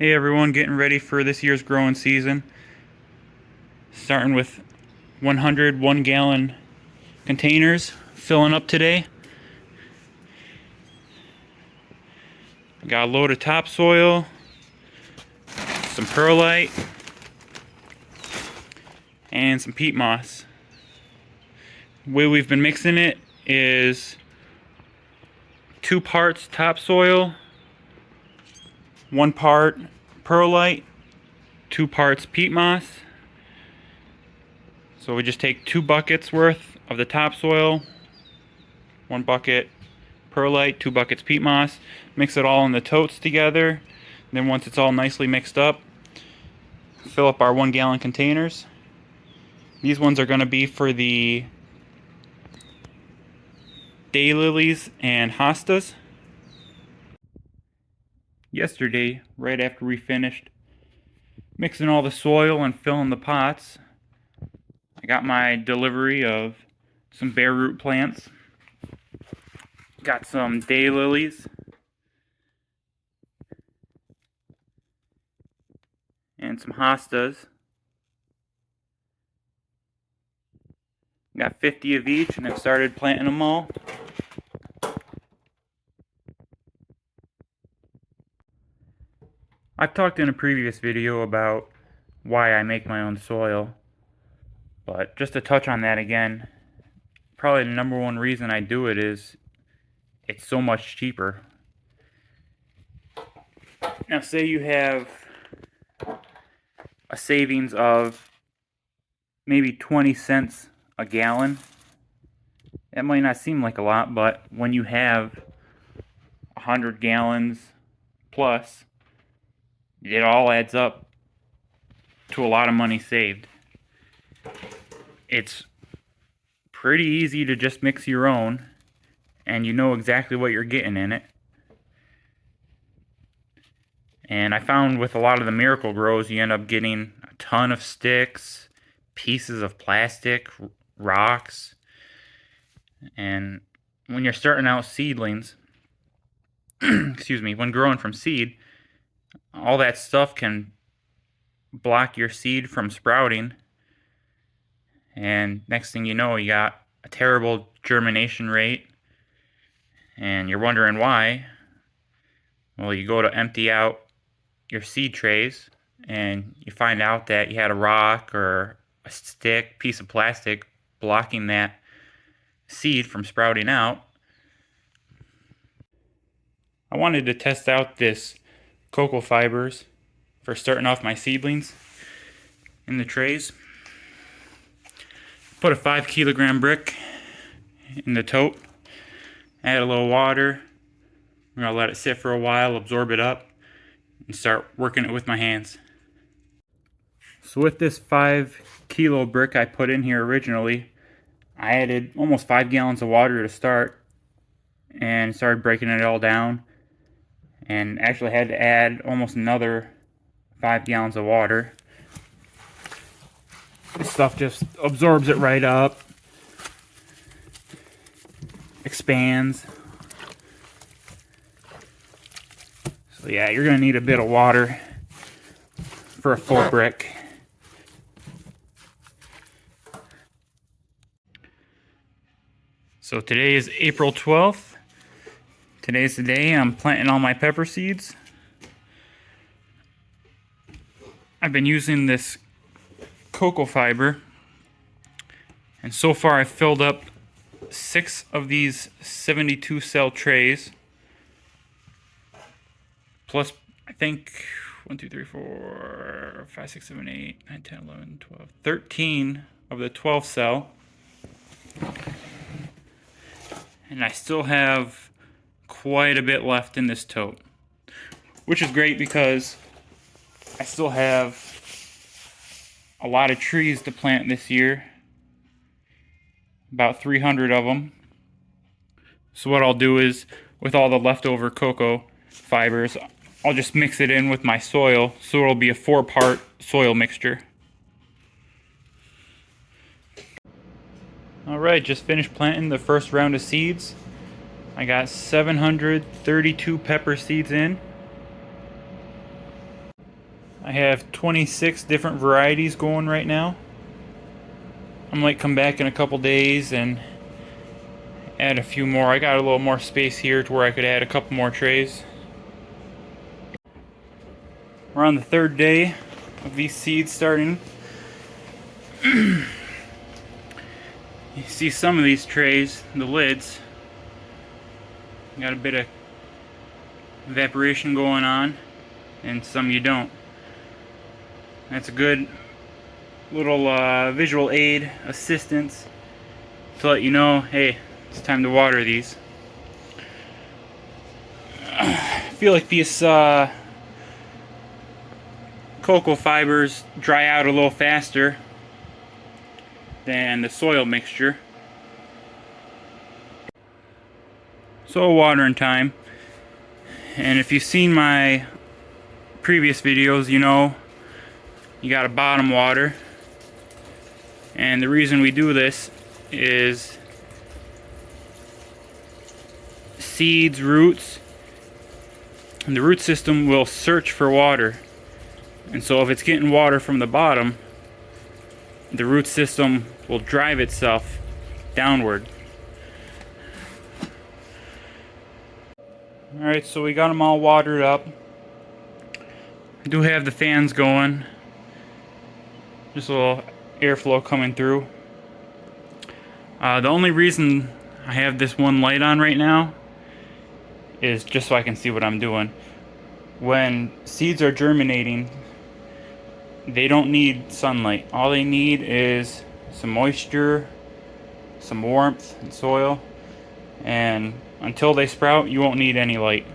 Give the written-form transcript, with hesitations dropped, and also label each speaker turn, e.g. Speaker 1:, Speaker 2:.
Speaker 1: Hey everyone, getting ready for this year's growing season. Starting with 100 1-gallon containers, filling up today. Got a load of topsoil, some perlite, and some peat moss. The way we've been mixing it is 2 parts topsoil, 1 part perlite, 2 parts peat moss. So we just take 2 buckets worth of the topsoil, 1 bucket perlite, 2 buckets peat moss, mix it all in the totes together. Then once it's all nicely mixed up, fill up our 1-gallon containers. These ones are going to be for the daylilies and hostas. Yesterday, right after we finished mixing all the soil and filling the pots, I got my delivery of some bare root plants. Got some daylilies and some hostas. Got 50 of each, and I've started planting them all. I've talked in a previous video about why I make my own soil, but just to touch on that again, probably the number one reason I do it is it's so much cheaper. Now say you have a savings of maybe 20 cents a gallon. That might not seem like a lot, but when you have 100 gallons plus, it all adds up to a lot of money saved. It's pretty easy to just mix your own, and you know exactly what you're getting in it. And I found with a lot of the Miracle-Gros, you end up getting a ton of sticks, pieces of plastic, rocks. And when you're starting out seedlings, when growing from seed, all that stuff can block your seed from sprouting. And next thing you know, you got a terrible germination rate. And you're wondering why. Well, you go to empty out your seed trays, and you find out that you had a rock or a stick, piece of plastic blocking that seed from sprouting out. I wanted to test out this cocoa fibers for starting off my seedlings in the trays. Put a 5-kilogram brick in the tote, add a little water. I'm going to let it sit for a while, absorb it up, and start working it with my hands. So with this 5-kilo brick I put in here originally, I added almost 5 gallons of water to start and started breaking it all down, and actually had to add almost another 5 gallons of water. This stuff just absorbs it right up, expands. So yeah, you're going to need a bit of water for a full brick. So today is April 12th. Today's the day I'm planting all my pepper seeds. I've been using this cocoa fiber, and so far I've filled up 6 of these 72 cell trays, plus I think 1, 2, 3, 4, 5, 6, 7, 8, 9, 10, 11, 12, 13 of the 12 cell. And I still have quite a bit left in this tote, which is great because I still have a lot of trees to plant this year, about 300 of them. So what I'll do is, with all the leftover cocoa fibers, I'll just mix it in with my soil, so it'll be a 4-part soil mixture. Alright, just finished planting the first round of seeds. I got 732 pepper seeds in. I have 26 different varieties going right now. I might come back in a couple days and add a few more. I got a little more space here to where I could add a couple more trays. We're on the third day of these seeds starting. You see some of these trays, the lids, got a bit of evaporation going on, and some you don't. That's a good little visual aid assistance to let you know, hey, it's time to water these. I feel like these cocoa fibers dry out a little faster than the soil mixture. So watering time. And if you've seen my previous videos, you know you gotta bottom water. And the reason we do this is seeds, roots, and the root system will search for water. And so if it's getting water from the bottom, the root system will drive itself downward. Alright, so we got them all watered up. I do have the fans going. Just a little airflow coming through. The only reason I have this one light on right now is just so I can see what I'm doing. When seeds are germinating, they don't need sunlight. All they need is some moisture, some warmth and soil, and until they sprout, you won't need any light.